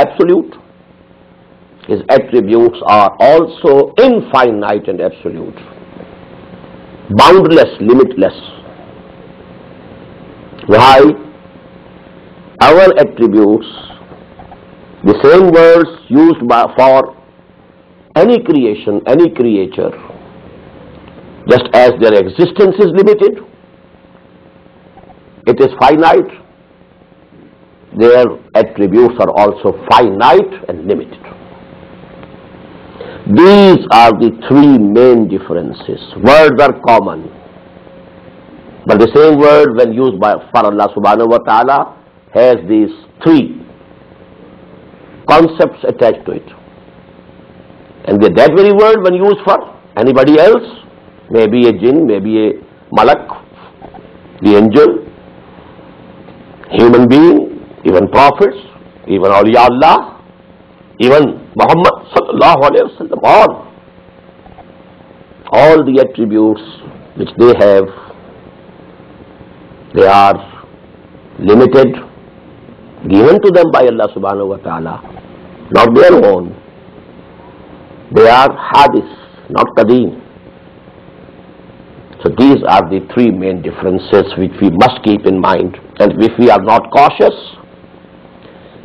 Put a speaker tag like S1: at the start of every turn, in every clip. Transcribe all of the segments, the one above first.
S1: absolute. His attributes are also infinite and absolute, boundless, limitless. Why? Our attributes, the same words used for any creation, any creature, just as their existence is limited, it is finite, their attributes are also finite and limited. These are the three main differences. Words are common, but the same word when used for Allah subhanahu wa ta'ala has these three concepts attached to it. And that very word when used for anybody else, maybe a jinn, maybe a malak, the angel, human being, even prophets, even awliya Allah, even Muhammad sallallahu alayhi wa sallam, all the attributes which they have, they are limited, given to them by Allah subhanahu wa ta'ala, not their own. They are hadith, not qadim. So these are the three main differences which we must keep in mind, and if we are not cautious,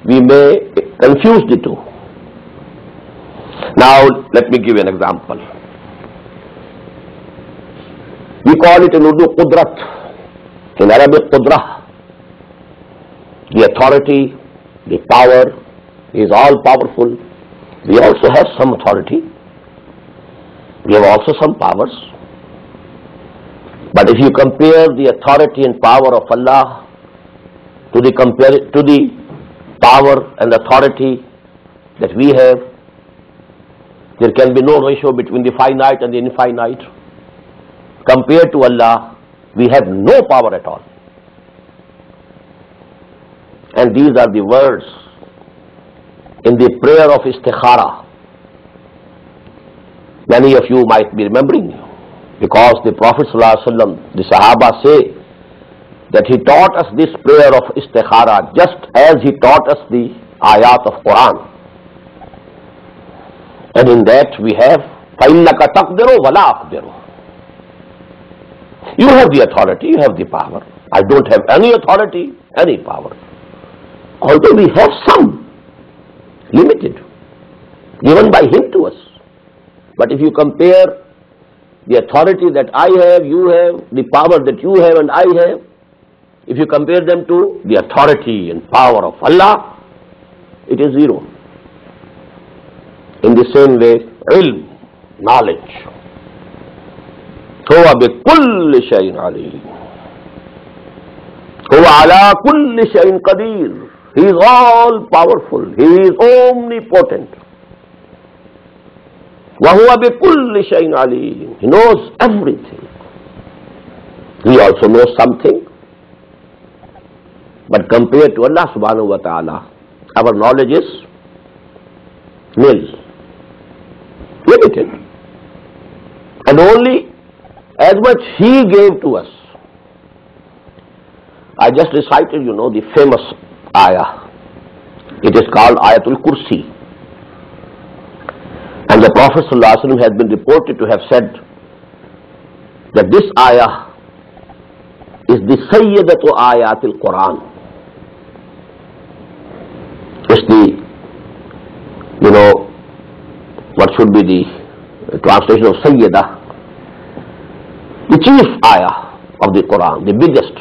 S1: we may confuse the two. Now let me give you an example. We call it in Urdu Qudrat, in Arabic Qudrah. The authority, the power is all powerful. We also have some authority. We have also some powers. But if you compare the authority and power of Allah to the power and authority that we have, there can be no ratio between the finite and the infinite. Compared to Allah, we have no power at all. And these are the words in the prayer of istikhara. Many of you might be remembering, because the Prophet ﷺ, the Sahaba say that he taught us this prayer of istikhara just as he taught us the ayat of Quran. And in that we have فَإِنَّكَ تَقْدِرُ وَلَا أَقْدِرُ. You have the authority, you have the power. I don't have any authority, any power. Although we have some, limited, given by him to us. But if you compare the authority that I have, you have, the power that you have and I have, if you compare them to the authority and power of Allah, it is zero. In the same way, ilm, knowledge. هو بكل شيء عليم. هو على كل شيء قدير. He is all powerful. He is omnipotent. وهو بكل شيء عليم. He knows everything. He also knows something. But compared to Allah subhanahu wa ta'ala, our knowledge is nil, limited. And only as much He gave to us. I just recited, the famous ayah. It is called Ayatul Kursi. And the Prophet ﷺ has been reported to have said that this ayah is the Sayyidatu Ayatil Quran. It's the, what should be the translation of Sayyidah? The chief ayah of the Quran, the biggest.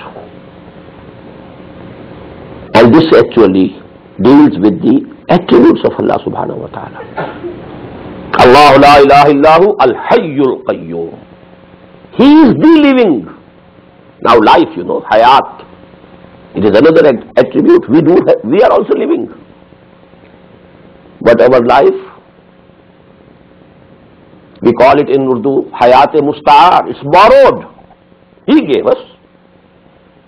S1: And this actually deals with the attributes of Allah subhanahu wa ta'ala. Allah la ilaha illahu al-hayyul qayyum. He is the living. Now life, hayat, it is another attribute. We are also living. But our life, we call it in Urdu, hayat-e-musta'ar, it's borrowed. He gave us.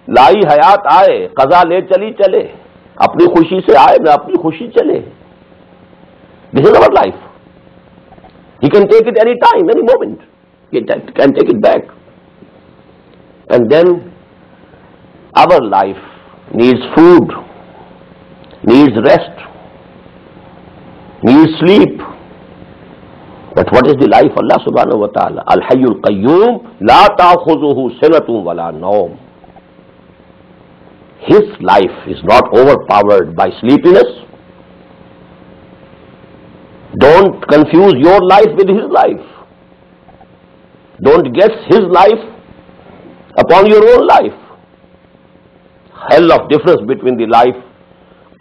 S1: लाई हयात आए, कज़ा ले चली चले, अपनी खुशी से आए मैं अपनी खुशी चले. This is our life. He can take it any time, any moment. He can take it back. And then our life needs food, needs rest, needs sleep. But what is the life of Allah subhanahu wa ta'ala? Al-Hayyul Qayyum, la ta'khuzuhu sinatun wala nawm. His life is not overpowered by sleepiness. Don't confuse your life with his life. Don't guess his life upon your own life. Hell of difference between the life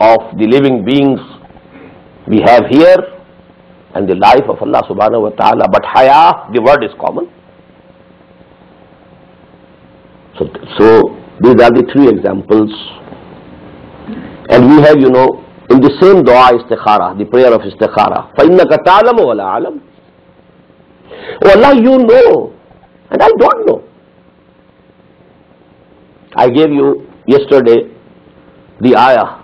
S1: of the living beings we have here and the life of Allah subhanahu wa ta'ala. But haya, the word is common. So these are the three examples. And we have, in the same dua istikhara, the prayer of istikhara, فَإِنَّكَ تَعْلَمُ وَلَا أَعْلَمُ. Oh Allah, you know, and I don't know. I gave you yesterday the ayah.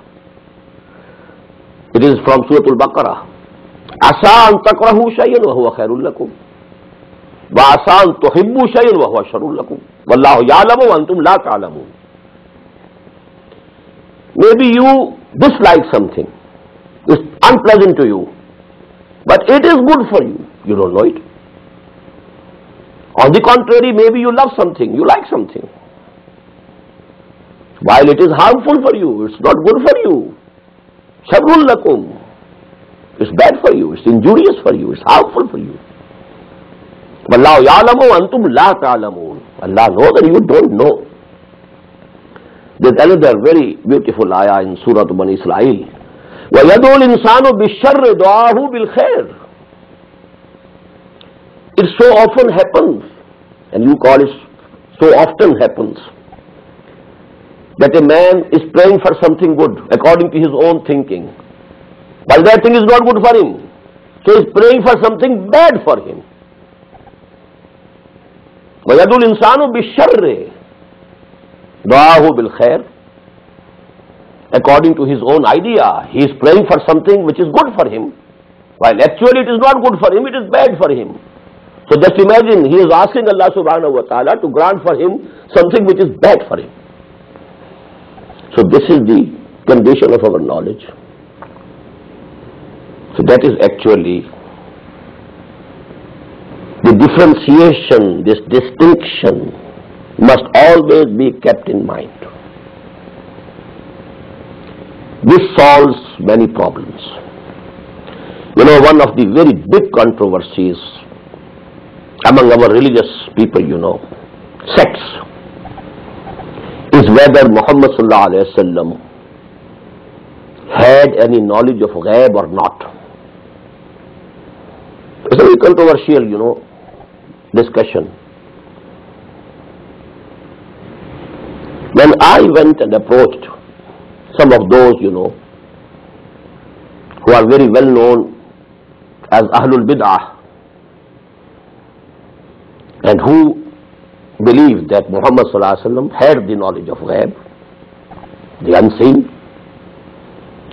S1: It is from Surah Al-Baqarah. عَسَىٰ أَن تَكْرَهُوا شَيْئًا وَهُوَ خَيْرٌ لَكُمْ وَعَسَىٰ أَن تُحِبُّوا شَيْئًا وَهُوَ شَرٌّ لَكُمْ وَاللَّهُ يَعْلَمُ وَأَنْتُمْ لَا تَعْلَمُونَ. Maybe you dislike something. It's unpleasant to you. But it is good for you. You don't know it. On the contrary, maybe you love something, you like something. While it is harmful for you, it's not good for you. Sharrun lakum. It's bad for you, it's injurious for you, it's harmful for you. Wallahu ya'lamu wa antum la ta'lamun. Allah knows and you don't know. There's another very beautiful ayah in Surah Bani Israel. وَيَدْعُو الْإِنسَانُ بِالشَّرِّ دُعَاهُ بِالْخَيْرِ. It so often happens, and you call it so often happens, that a man is praying for something good according to his own thinking. But that thing is not good for him. So he is praying for something bad for him. وَيَدْعُو الْإِنسَانُ بِالشَّرِّ دُعَاهُ بِالْخَيْرِ. According to his own idea, he is praying for something which is good for him, while actually it is not good for him, it is bad for him. So just imagine, he is asking Allah subhanahu wa ta'ala to grant for him something which is bad for him. So this is the condition of our knowledge. So that is actually the differentiation, this distinction must always be kept in mind. This solves many problems. One of the very big controversies among our religious people, sects, is whether Muhammad sallallahu alaihi wasallam had any knowledge of ghaib or not. It's a very controversial, discussion. When I went and approached some of those, who are very well known as Ahlul Bid'ah, and who believe that Muhammad sallallahu alaihi wasallam had the knowledge of ghaib, the unseen,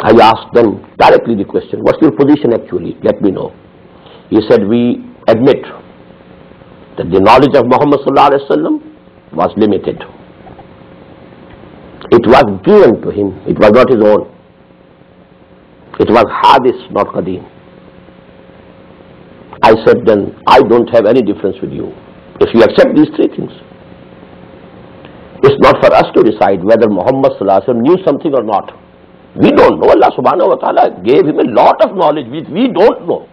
S1: I asked them directly the question, what's your position actually? Let me know. He said, we admit that the knowledge of Muhammad sallallahu alaihi wasallam was limited. It was given to him, it was not his own. It was hadith, not qadim. I said, then I don't have any difference with you if you accept these three things. It's not for us to decide whether Muhammad sallallahu alaihi wasallam knew something or not. We don't know. Allah subhanahu wa ta'ala gave him a lot of knowledge which we don't know.